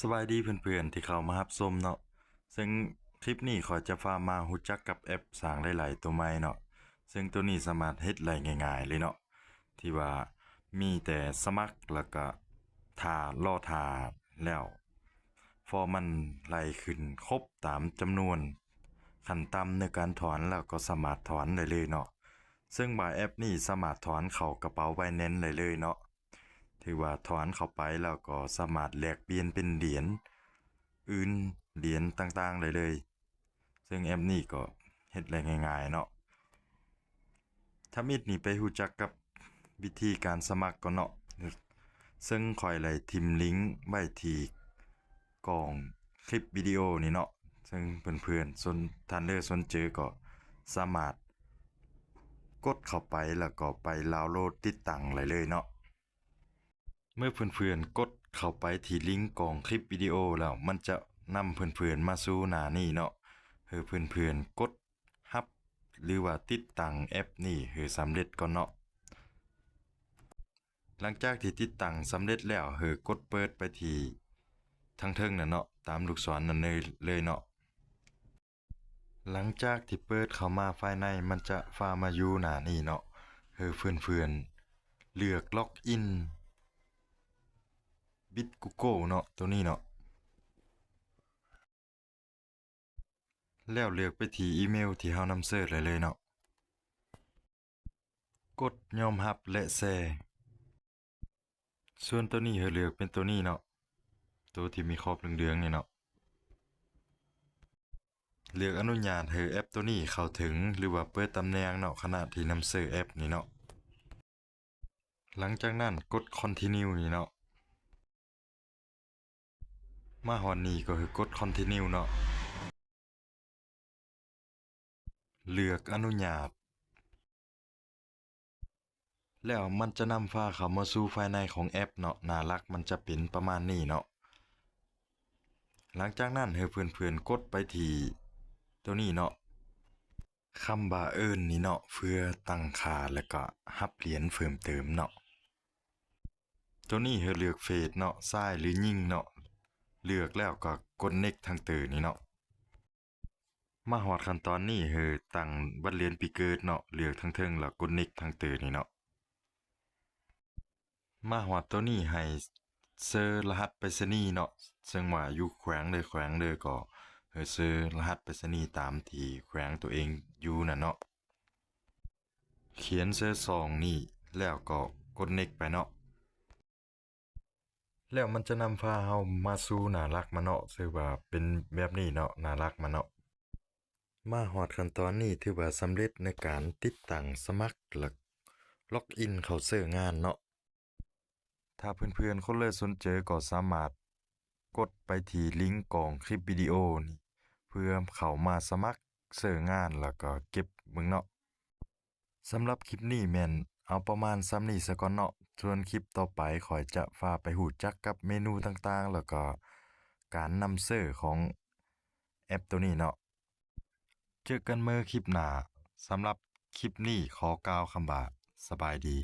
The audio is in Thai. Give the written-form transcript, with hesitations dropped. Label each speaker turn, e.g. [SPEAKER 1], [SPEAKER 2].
[SPEAKER 1] สบายดีเพื่อนๆที่เข้ามารับชมเนาะซึ่งคลิปนี้ขอจะพามารู้จักกับแอปสร้างหลายๆตัวใหม่เนาะซึ่งตัวนี้สามารถเฮ็ดได้ง่ายๆเลยเนาะที่ว่ามีแต่สมัครแล้วก็รอท่าแล้วพอมันไหลขึ้นครบตามจำนวนขั้นต่ำในการถอนแล้วก็สามารถถอนได้เลยเนาะซึ่งบางแอปนี่สามารถถอนเข้ากระเป๋าไบแนนซ์ได้เลยเนาะ ถือว่าถอนเข้าไปแล้วก็สามารถแลกเปลี่ยนเป็นเหรียญอื่นเหรียญต่างๆเลยซึ่งแอปนี้ก็เฮ็ดได้ง่ายๆเนาะถ้ามิดนี่ไปรู้จักกับวิธีการสมัครก่อนเนาะซึ่งคอยเลยทิมลิงก์ไว้ที่กล่องคลิปวิดีโอนี่เนาะซึ่งเพื่อนๆท่านเด้อสนเจอก็สามารถกดเข้าไปแล้วก็ไปดาวน์โหลดติดตั้งเลยเนาะ เมื่อเพื่อนๆกดเข้าไปที่ลิงก์กล่องคลิปวิดีโอแล้วมันจะนำเพื่อนๆมาสู่หน้านี้เนาะให้เพื่อนๆกดรับหรือว่าติดตั้งแอปนี้ให้สำเร็จก่อนเนาะหลังจากที่ติดตั้งสำเร็จแล้วให้กดเปิดไปที่ทางเทิงนั่นเนาะตามลูกศรนั่นเลยเนาะหลังจากที่เปิดเข้ามาภายในมันจะพามาอยู่หน้านี้เนาะให้เพื่อนๆเลือกล็อกอิน Bitcuco เนาะตัวนี้เนาะแล้วเลือกไปที่อีเมลที่เฮานำเสิร์ชเลยเนาะกดยอมรับและแชร์ส่วนตัวนี้ให้เลือกเป็นตัวนี้เนาะตัวที่มีขอบเหลืองๆนี่เนาะเลือกอนุญาตให้แอปตัวนี้เข้าถึงหรือว่าเปิดตำแหน่งเนาะขณะที่นำเสิร์ชแอปนี่เนาะหลังจากนั้นกด Continue นี่เนาะมาฮอดนี้ก็คือกด Continue เนาะเลือกอนุญาตแล้วมันจะนำพาเข้ามาสู่ภายในของแอปเนาะหน้าหลักมันจะเป็นประมาณนี้เนาะหลังจากนั้นให้เพื่อนๆกดไปที่ตัวนี้เนาะคำว่าเอิ้นนี่เนาะเพื่อตั้งค่าแล้วก็รับเหรียญเพิ่มเติมเนาะตัวนี้ให้เลือกเฟสเนาะซ้ายหรือยิงเนาะเลือกแล้วก็กด Next ทางเตอนี่เนาะมาฮอดขั้นตอนนี้ให้ตั้งวันเรียนปีเกิดเนาะเลือกทางเทิงแล้วกด Next ทางเตอนี่เนาะมาฮอดตัวนี้ให้เซิร์รหัสไปรษณีย์เนาะซึ่งว่าอยู่แขวงเลยก็ให้เซิร์รหัสไปรษณีย์ตามที่แขวงตัวเองอยู่น่ะเนาะเขียนเซิร์ซองนี่แล้วก็กด Next ไปเนาะแล้วมันจะนำพาเฮามาสู่หน้าหลักมันเนาะซึ่งว่าเป็นแบบนี้เนาะหน้าหลักมันเนาะมาฮอดขั้นตอนนี้ถือว่าสำเร็จในการติดตั้งสมัครและล็อกอินเข้าเซิร์งานเนาะ ถ้าเพื่อนๆคนเลยสนใจก็สามารถกดไปที่ลิงก์กล่องคลิปวิดีโอนี่เพื่อเข้ามาสมัครเสิร์งานแล้วก็เก็บเบิ่งเนาะสำหรับคลิปนี้แม่นเอาประมาณซ้ำนี้ซะก่อนเนาะส่วนคลิปต่อไปข้อยจะพาไปรู้จักกับเมนูต่างๆแล้วก็การนำเสิร์ของแอปตัวนี้เนาะเจอกันเมื่อคลิปหน้าสำหรับคลิปนี้ขอกล่าวคำว่าสบายดี